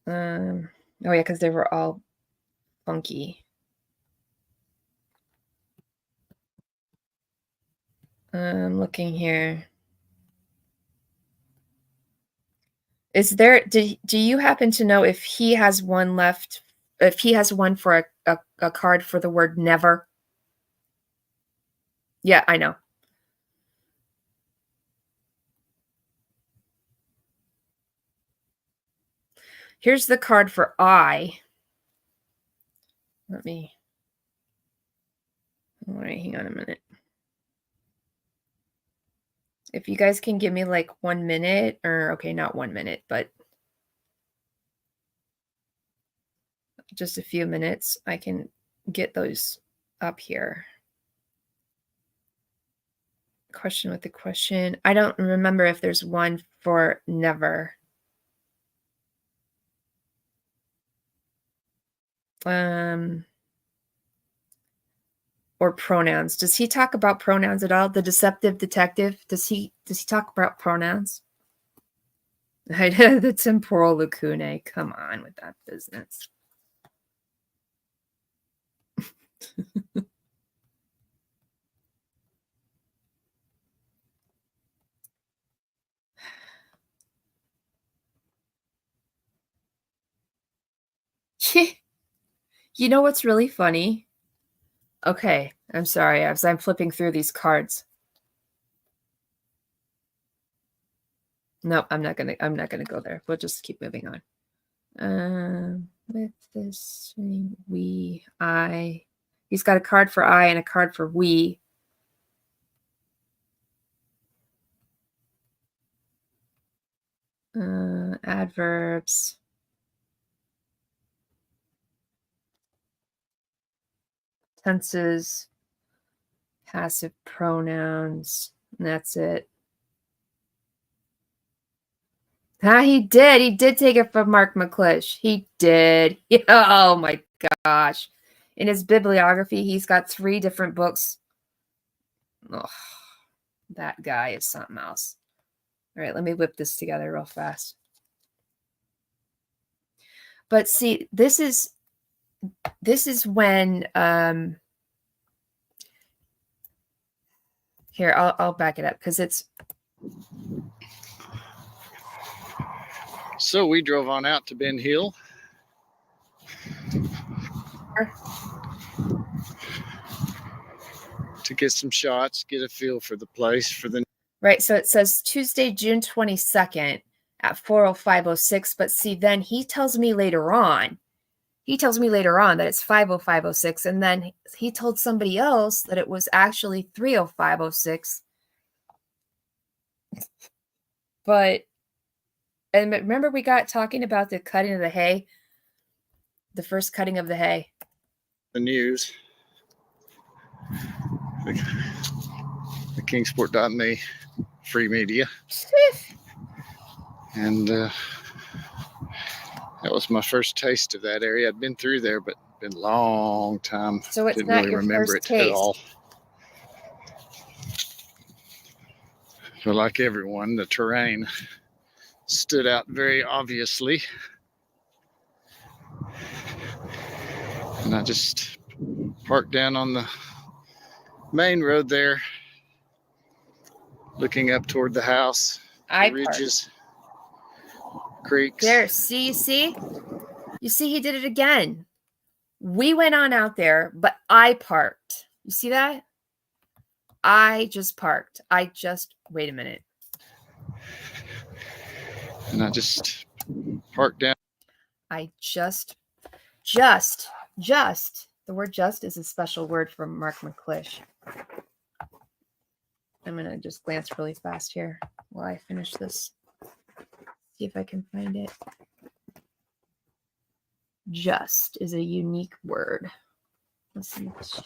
Oh yeah, because they were all funky. I'm looking here. Is there? Do you happen to know if he has one left? If he has one for a card for the word never? Yeah, I know. Here's the card for I. All right, hang on a minute. If you guys can give me like 1 minute, or okay, not 1 minute, but just a few minutes, I can get those up here. Question with the question. I don't remember if there's one for never. Or pronouns. Does he talk about pronouns at all? The deceptive detective, does he talk about pronouns? The temporal lacunae. Come on with that business. You know what's really funny? Okay, I'm sorry, as I'm flipping through these cards. No, I'm not gonna go there. We'll just keep moving on. With this we, I. He's got a card for I and a card for we. Adverbs. Tenses. Passive pronouns. And that's it. He did take it from Mark McClish. He did. Oh my gosh. In his bibliography, he's got 3 different books. Oh, that guy is something else. All right, let me whip this together real fast. But see, this is when here, I'll back it up because it's. So we drove on out to Ben Hill. To get some shots, get a feel for the place for the. Right, so it says Tuesday, June 22nd at 4:05:06. But see, then he tells me later on that it's 5:05:06, and then he told somebody else that it was actually 3:05:06. But, and remember we got talking about the cutting of the hay, the first cutting of the hay. The news. The Kingsport.me free media. And that was my first taste of that area. I'd been through there, but been a long time. So it's didn't not really your remember first it taste. at all. But like everyone, the terrain stood out very obviously. And I just parked down on the main road there, looking up toward the house, the ridges, creeks. There, see, you see, he did it again. We went on out there, but I parked. You see that? I just parked. Wait a minute. And I just parked down. I just, the word just is a special word from Mark McClish. I'm going to just glance really fast here while I finish this. See if I can find it. Just is a unique word. Listen to.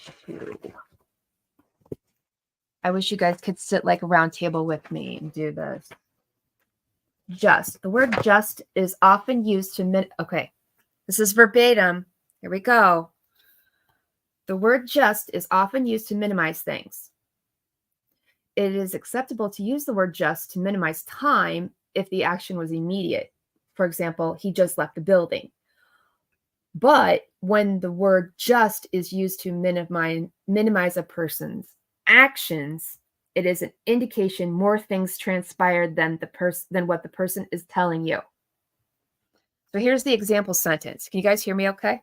I wish you guys could sit like a round table with me and do this. Just. The word just is often used to okay. This is verbatim. Here we go. The word just is often used to minimize things. It is acceptable to use the word just to minimize time if the action was immediate. For example, he just left the building. But when the word just is used to minimize a person's actions, it is an indication more things transpired than what the person is telling you. So here's the example sentence. Can you guys hear me okay?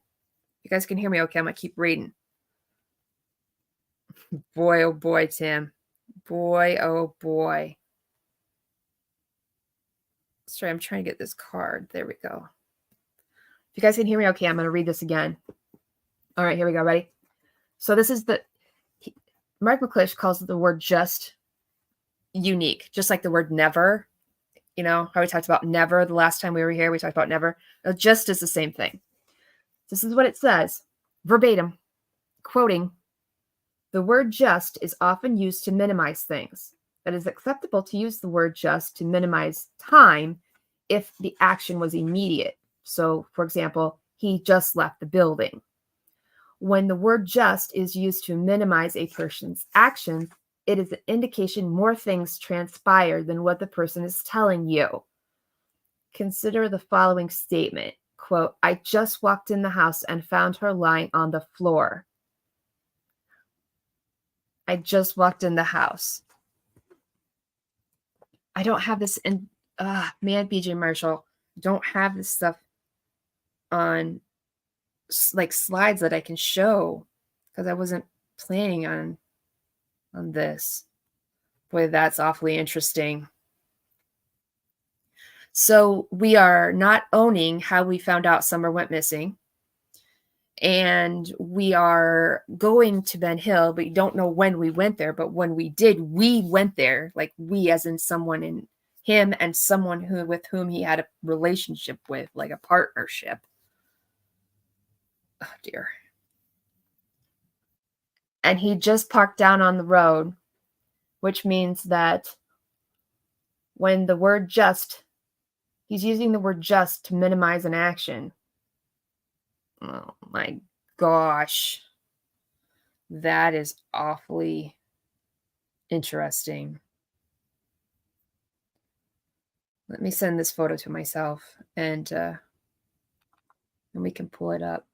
You guys can hear me okay? I'm going to keep reading. Boy, oh boy, Tim. Boy, oh boy. Sorry, I'm trying to get this card. There we go. you guys can hear me okay, I'm going to read this again. All right, here we go. Ready? So this is Mark McClish calls the word just unique, just like the word never. You know, how we talked about never the last time we were here. We talked about never. Just is the same thing. This is what it says, verbatim, quoting, "The word just is often used to minimize things. It is acceptable to use the word just to minimize time if the action was immediate. So, for example, he just left the building. When the word just is used to minimize a person's actions, it is an indication more things transpire than what the person is telling you. Consider the following statement, quote, I just walked in the house and found her lying on the floor. I just walked in the house. I don't have this in, man, BJ Marshall, don't have this stuff on like slides that I can show because I wasn't planning on this. Boy, that's awfully interesting. So we are not owning how we found out Summer went missing. And we are going to Ben Hill, but you don't know when we went there. But when we did, we went there, like we as in someone in him and someone with whom he had a relationship with, like a partnership. Oh, dear. And he just parked down on the road, which means that when the word just, he's using the word just to minimize an action. Oh my gosh. That is awfully interesting. Let me send this photo to myself and we can pull it up.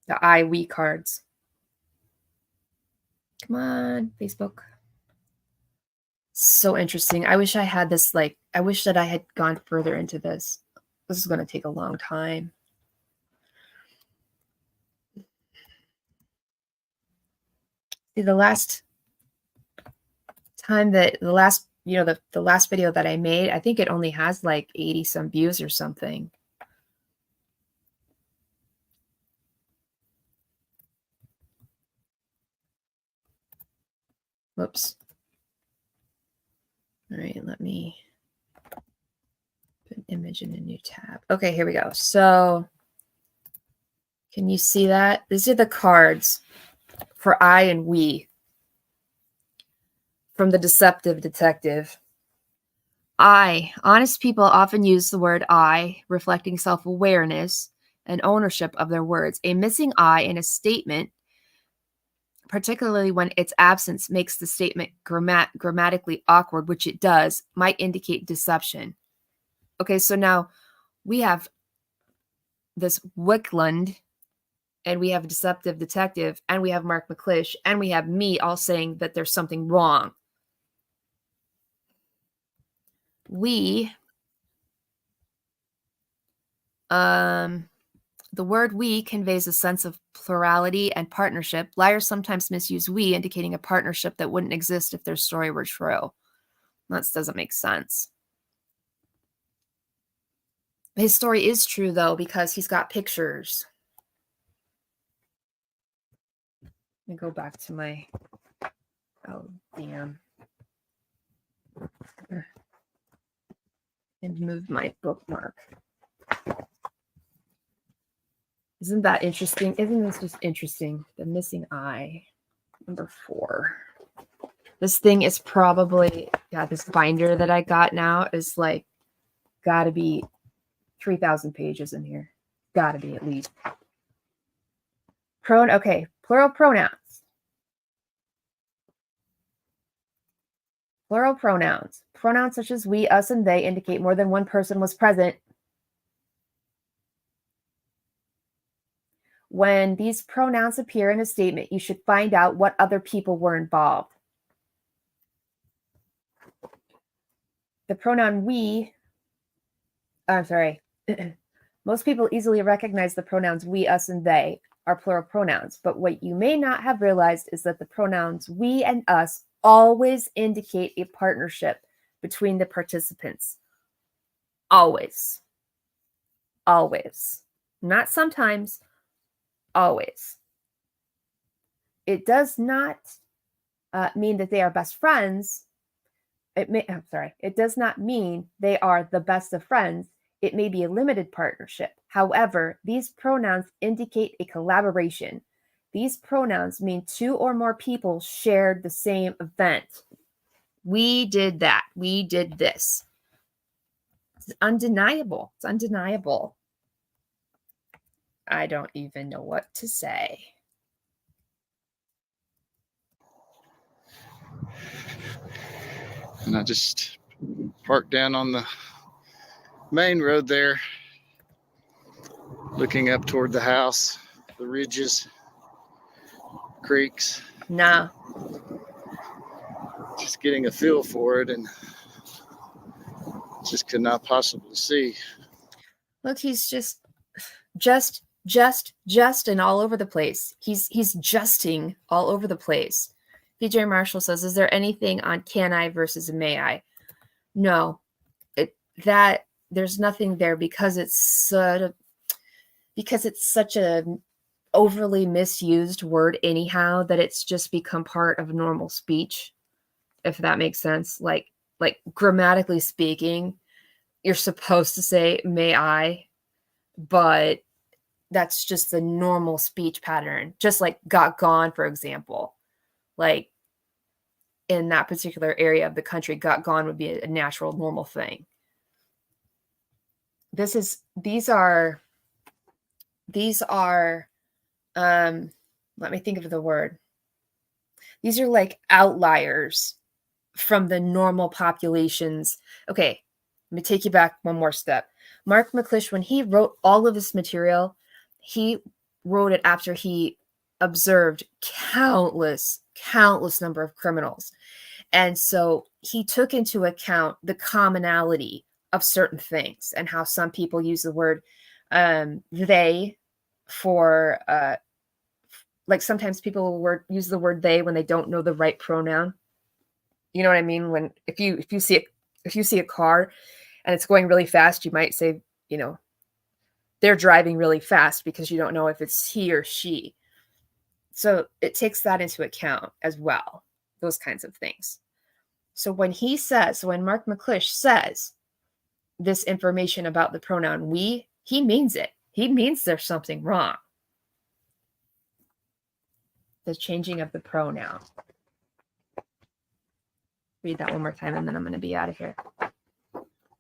The we cards. Come on, Facebook. So interesting. I wish I had this, I wish that I had gone further into this. This is going to take a long time. See, the last time that the last video that I made, I think it only has like 80 some views or something. Whoops. All right, let me put an image in a new tab. Okay, here we go. So can you see that? These are the cards for I and we from the Deceptive Detective. Honest people often use the word I, reflecting self-awareness and ownership of their words. A missing I in a statement, particularly when its absence makes the statement grammatically awkward, which it does, might indicate deception. Okay, so now we have this Wickland, and we have a Deceptive Detective, and we have Mark McClish, and we have me all saying that there's something wrong. The word we conveys a sense of plurality and partnership. Liars sometimes misuse we, indicating a partnership that wouldn't exist if their story were true. That doesn't make sense. His story is true, though, because he's got pictures. Let me go back to my... Oh, damn. And move my bookmark. Isn't that interesting? Isn't this just interesting? The missing I, number 4. This thing is probably, this binder that I got now is like, gotta be 3,000 pages in here. Gotta be at least. Okay, plural pronouns. Plural pronouns. Pronouns such as we, us, and they indicate more than one person was present. When these pronouns appear in a statement, you should find out what other people were involved. The pronoun we, most people easily recognize the pronouns we, us, and they are plural pronouns, but what you may not have realized is that the pronouns we and us always indicate a partnership between the participants. Always. Always. Not sometimes, always. It does not mean that they are best friends. It does not mean they are the best of friends. It may be a limited partnership. However, these pronouns indicate a collaboration. These pronouns mean two or more people shared the same event. We did that. We did this. It's undeniable. It's undeniable. I don't even know what to say. And I just parked down on the main road there, looking up toward the house, the ridges, creeks. Nah. Just getting a feel for it, and just could not possibly see. Look, he's just and all over the place. He's justing all over the place. PJ Marshall says, "Is there anything on can I versus may I?" No, there's nothing there because it's such a overly misused word anyhow that it's just become part of normal speech, if that makes sense. Like grammatically speaking, you're supposed to say may I, but that's just the normal speech pattern. Just like got gone, for example. Like in that particular area of the country, got gone would be a natural, normal thing. These are let me think of the word. These are like outliers from the normal populations. Okay, let me take you back one more step. Mark McClish, when he wrote all of this material, he wrote it after he observed countless number of criminals. And so he took into account the commonality of certain things and how some people use the word they for like sometimes people use the word they when they don't know the right pronoun. You know what I mean? When if you see a car and it's going really fast, you might say, they're driving really fast because you don't know if it's he or she. So it takes that into account as well, those kinds of things. So when Mark McClish says this information about the pronoun we, he means it. He means there's something wrong. The changing of the pronoun. Read that one more time and then I'm going to be out of here.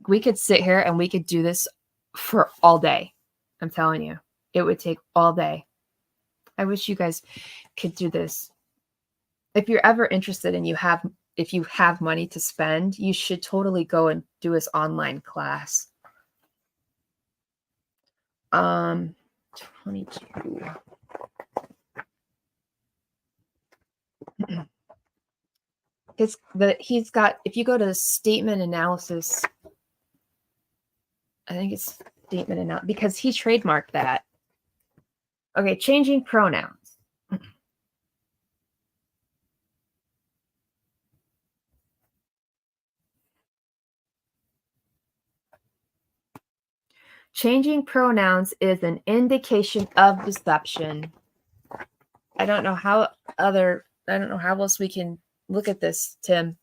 We could sit here and we could do this for all day. I'm telling you, it would take all day. I wish you guys could do this. If you're ever interested and if you have money to spend, you should totally go and do this online class. 22. He's got, if you go to the statement analysis, I think it's statement analysis because he trademarked that. Okay, changing pronouns. Changing pronouns is an indication of deception. I don't know how else we can look at this, Tim.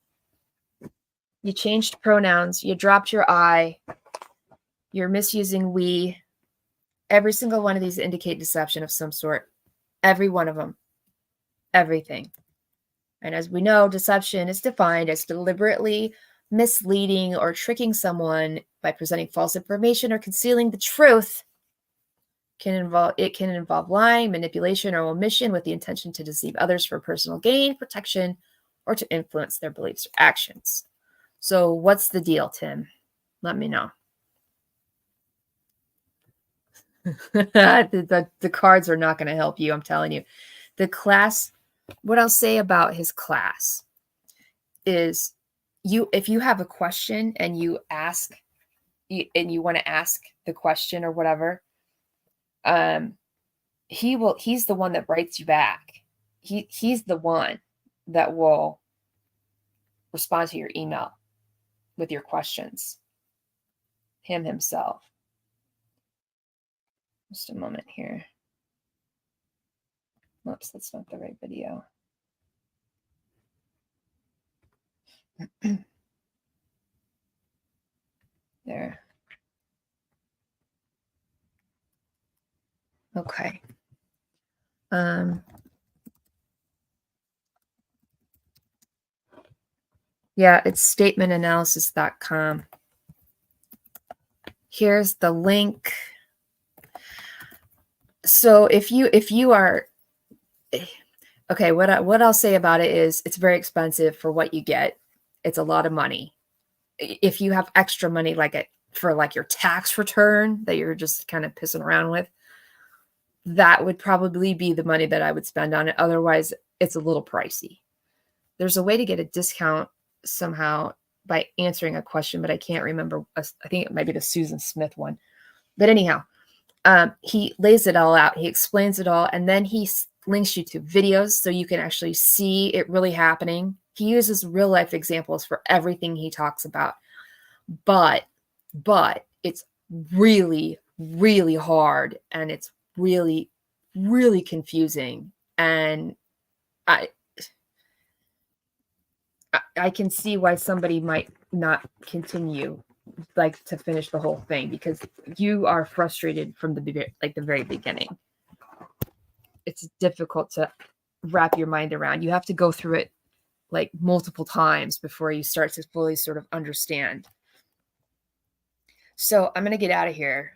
You changed pronouns, you dropped your I, you're misusing we. Every single one of these indicate deception of some sort. Every one of them. Everything. And as we know, deception is defined as deliberately misleading or tricking someone by presenting false information or concealing the truth. It can involve lying, manipulation, or omission with the intention to deceive others for personal gain, protection, or to influence their beliefs or actions. So what's the deal, Tim? Let me know. The cards are not going to help you, I'm telling you. The class, what I'll say about his class is if you have a question and you want to ask the question or whatever, he's the one that writes you back. He's the one that will respond to your email with your questions. Himself. Just a moment here. Whoops, that's not the right video. There. Okay. Yeah, it's statementanalysis.com. Here's the link. So if you are okay, what I'll say about it is it's very expensive for what you get. It's a lot of money. If you have extra money for your tax return that you're just kind of pissing around with, that would probably be the money that I would spend on it. Otherwise, it's a little pricey. There's a way to get a discount somehow by answering a question, but I can't remember. I think it might be the Susan Smith one. But anyhow, he lays it all out. He explains it all, and then he links you to videos so you can actually see it really happening. He uses real life examples for everything he talks about, but it's really, really hard, and it's really, really confusing. And I can see why somebody might not continue to finish the whole thing, because you are frustrated from the very beginning. It's difficult to wrap your mind around. You have to go through it multiple times before you start to fully sort of understand. So I'm going to get out of here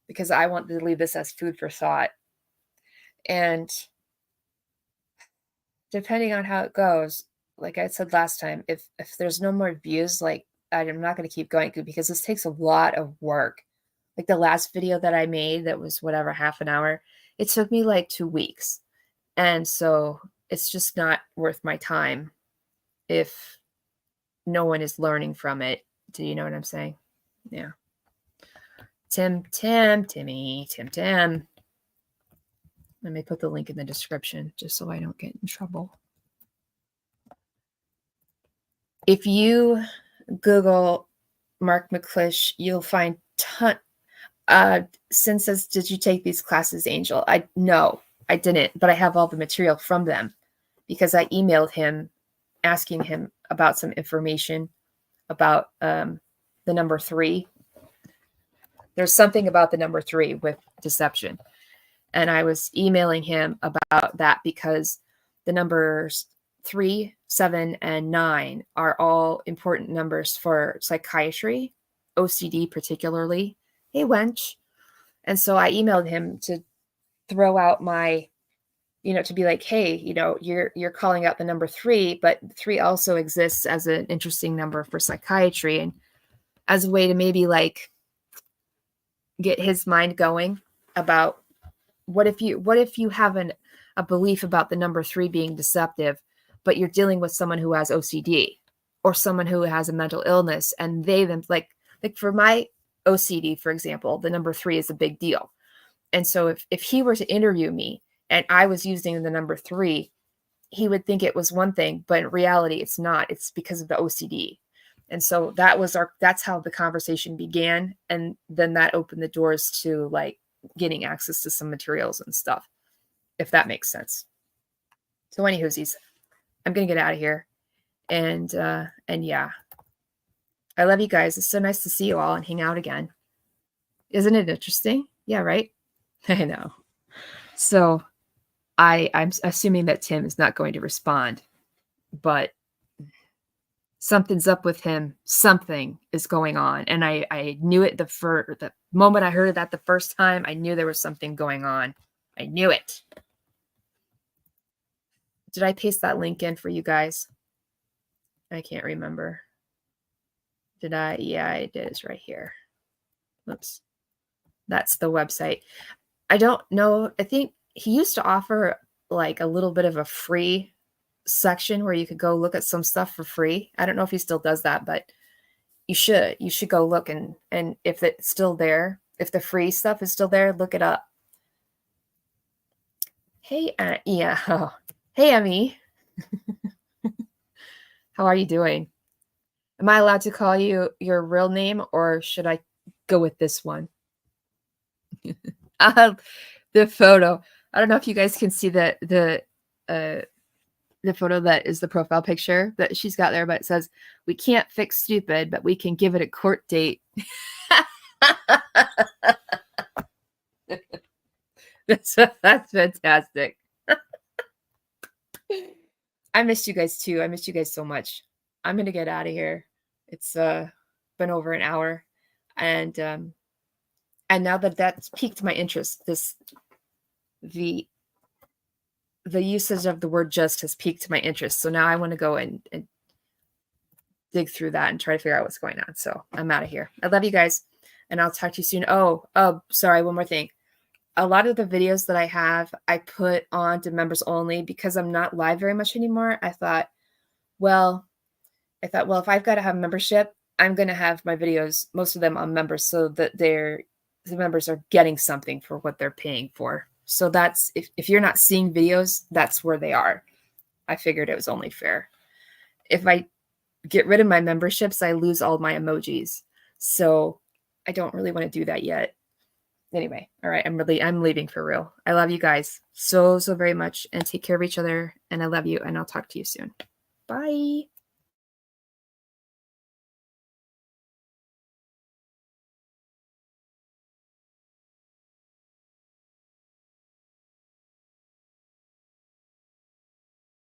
because I want to leave this as food for thought. And depending on how it goes, like I said last time, if there's no more views, I'm not going to keep going because this takes a lot of work. Like the last video that I made that was half an hour, it took me 2 weeks. And so it's just not worth my time if no one is learning from it. Do you know what I'm saying? Yeah. Timmy. Let me put the link in the description just so I don't get in trouble. If you Google Mark McClish, you'll find Sin says, did you take these classes, Angel? No, I didn't, but I have all the material from them because I emailed him asking him about some information about the number 3. There's something about the number 3 with deception. And I was emailing him about that because the numbers 3, 7, and 9 are all important numbers for psychiatry, OCD particularly. Hey, wench. And so I emailed him to throw out my, to be like, hey, you're calling out the number 3, but 3 also exists as an interesting number for psychiatry, and as a way to maybe get his mind going about what if you have a belief about the number 3 being deceptive, but you're dealing with someone who has OCD or someone who has a mental illness, and they then like for my OCD, for example, the number 3 is a big deal. And so if he were to interview me and I was using the number 3, he would think it was one thing, but in reality, it's not. It's because of the OCD. And so that's how the conversation began. And then that opened the doors to getting access to some materials and stuff, if that makes sense. So anywhoosies, I'm going to get out of here. And yeah, I love you guys. It's so nice to see you all and hang out again. Isn't it interesting? Yeah, right? I know. So I'm assuming that Tim is not going to respond, but something's up with him. Something is going on. And I knew it the moment I heard that the first time. I knew there was something going on. I knew it. Did I paste that link in for you guys? I can't remember. Did I? Yeah, I did. It's right here. Oops. That's the website. I don't know. I think he used to offer a little bit of a free section where you could go look at some stuff for free. I don't know if he still does that, but you should go look, and if it's still there, if the free stuff is still there, look it up. Hey, yeah. Oh. Hey, Emmy. How are you doing? Am I allowed to call you your real name, or should I go with this one? The photo. I don't know if you guys can see the photo that is the profile picture that she's got there, but it says, "We can't fix stupid, but we can give it a court date." That's fantastic. I missed you guys too. I missed you guys so much. I'm gonna get out of here. It's been over an hour, and now that that's piqued my interest, the usage of the word "just" has piqued my interest. So now I want to go and dig through that and try to figure out what's going on. So I'm out of here. I love you guys, and I'll talk to you soon. Oh, sorry. One more thing. A lot of the videos that I have, I put on to members only because I'm not live very much anymore. I thought, well, if I've got to have membership, I'm going to have my videos, most of them on members, so that the members are getting something for what they're paying for. So that's, if you're not seeing videos, that's where they are. I figured it was only fair. If I get rid of my memberships, I lose all my emojis. So I don't really want to do that yet. Anyway, all right, I'm leaving for real. I love you guys so very much, and take care of each other, and I love you, and I'll talk to you soon. Bye.